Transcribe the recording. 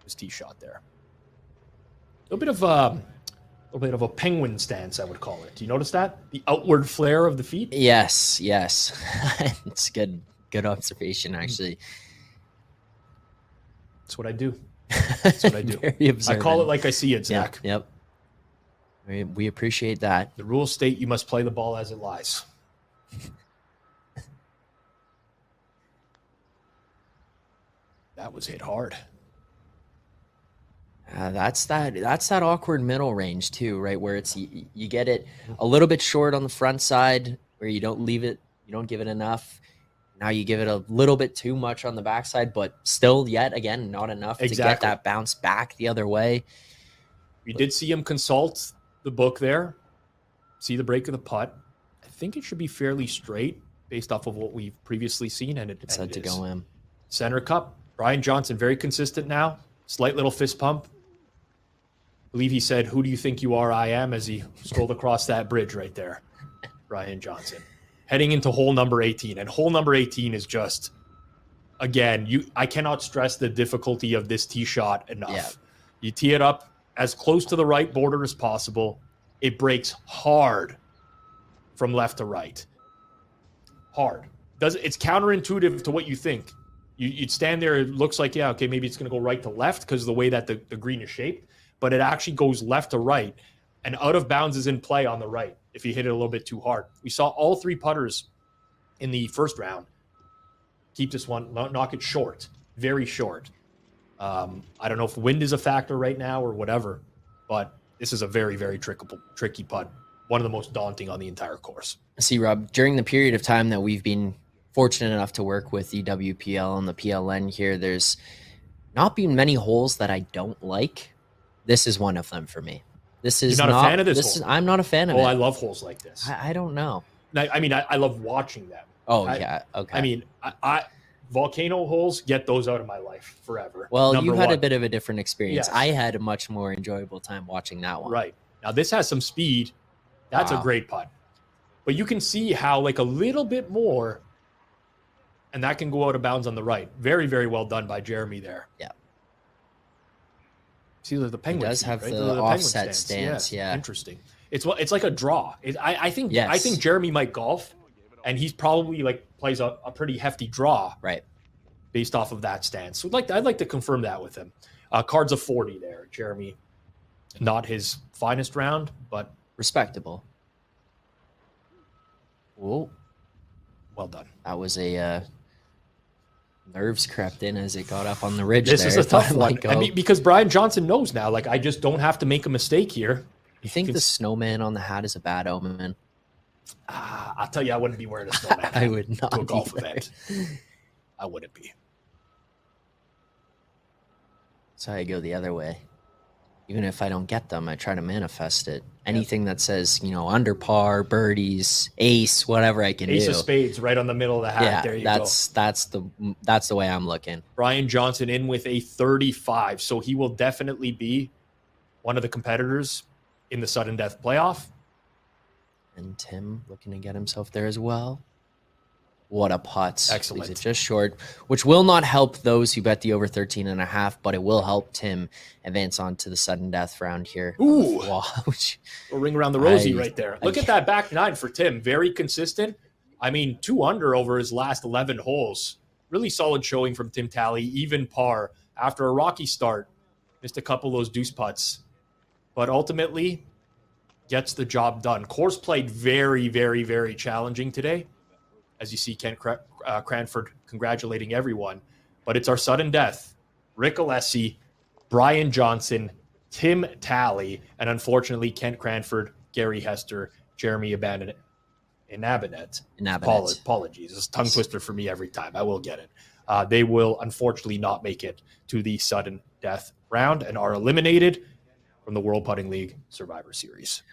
his tee shot there. A little bit of a penguin stance, I would call it. Do you notice that? The outward flare of the feet? Yes. It's good observation, actually. That's what I do. That's what I do. I call it like I see it, Zach. Yep. We appreciate that. The rules state you must play the ball as it lies. That was hit hard. That's that awkward middle range too, right? Where it's you get it a little bit short on the front side, where you don't give it enough. Now you give it a little bit too much on the backside, but still, yet again, not enough to get that bounce back the other way. We did see him consult the book there, see the break of the putt. I think it should be fairly straight based off of what we've previously seen, and it said to go in. Center Cup. Brian Johnson, very consistent now. Slight little fist pump. I believe he said, "Who do you think you are? I am," as he strolled across that bridge right there. Brian Johnson. Heading into hole number 18. And hole number 18 is just, again, I cannot stress the difficulty of this tee shot enough. Yeah. You tee it up as close to the right border as possible. It breaks hard from left to right. Hard. It's counterintuitive to what you think. You'd stand there, it looks like, yeah, okay, maybe it's going to go right to left because of the way that the green is shaped, but it actually goes left to right, and out of bounds is in play on the right if you hit it a little bit too hard. We saw all three putters in the first round keep this one, knock it short, very short. I don't know if wind is a factor right now or whatever, but this is a very, very tricky putt. One of the most daunting on the entire course. See, Rob, during the period of time that we've been fortunate enough to work with the WPL and the PLN here, there's not been many holes that I don't like. This is one of them for me. This is You're not a fan of this hole? I'm not a fan of it. Oh, I love holes like this. I don't know. I mean, I love watching them. Yeah. Okay. I mean, I volcano holes, get those out of my life forever. Well, you had a bit of a different experience. Yes. I had a much more enjoyable time watching that one. Right. Now, this has some speed. That's a great putt. But you can see how, like, a little bit more, and that can go out of bounds on the right. Very, very well done by Jeremy there. Yeah. See the penguin. He does have the offset stance. Yeah. Interesting. It's like a draw. I think Jeremy might golf, and he's probably plays a pretty hefty draw. Right. Based off of that stance. So I'd like to confirm that with him. Cards of 40 there, Jeremy. Not his finest round, but respectable. Whoa. Well done. That was a nerves crept in as it got up on the ridge. This is a tough one. I mean, because Brian Johnson knows now, I just don't have to make a mistake here. You think the snowman on the hat is a bad omen? I'll tell you, I wouldn't be wearing a snowman hat I would not to a golf event. I wouldn't be. So I go the other way. Even if I don't get them, I try to manifest it. Anything that says, under par, birdies, ace, whatever I can do. Ace of spades right on the middle of the hat. Yeah, there you go. That's the way I'm looking. Brian Johnson in with a 35. So he will definitely be one of the competitors in the sudden death playoff. And Tim looking to get himself there as well. What a putt. Excellent. It's just short, which will not help those who bet the over 13.5, but it will help Tim advance on to the sudden death round here. Ooh. A ring around the rosy right there. Look at that back nine for Tim. Very consistent. I mean, 2 under over his last 11 holes. Really solid showing from Tim Talley. Even par after a rocky start. Missed a couple of those deuce putts. But ultimately, gets the job done. Course played very, very, very challenging today. As you see, Kent Cranford congratulating everyone. But it's our sudden death. Rick Alessi, Brian Johnson, Tim Talley, and unfortunately, Kent Cranford, Gary Hester, Jeremy Inabinet. Apologies. It's a tongue twister for me every time. I will get it. They will unfortunately not make it to the sudden death round and are eliminated from the World Putting League Survivor Series.